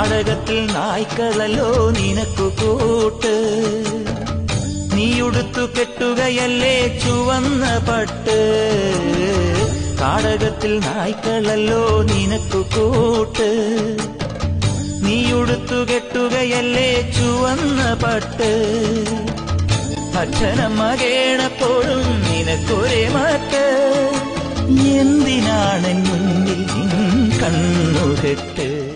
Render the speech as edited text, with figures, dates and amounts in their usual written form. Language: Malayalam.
നാടകത്തിൽ നായ്ക്കളല്ലോ നിനക്കു കൂട്ട്. നീയുടുത്തു കെട്ടുകയല്ലേ ചുവന്ന പട്ട്. നാടകത്തിൽ നായ്ക്കളല്ലോ നിനക്കു കൂട്ട്. നീയുടുത്തു കെട്ടുകയല്ലേ ചുവന്ന പട്ട്. അച്ഛനമ്മ കേണപ്പോഴും നിനക്കൊരേ മട്ട്. എന്തിനാണ് മുന്നിൽ നിൻ കണ്ണുകെട്ട്.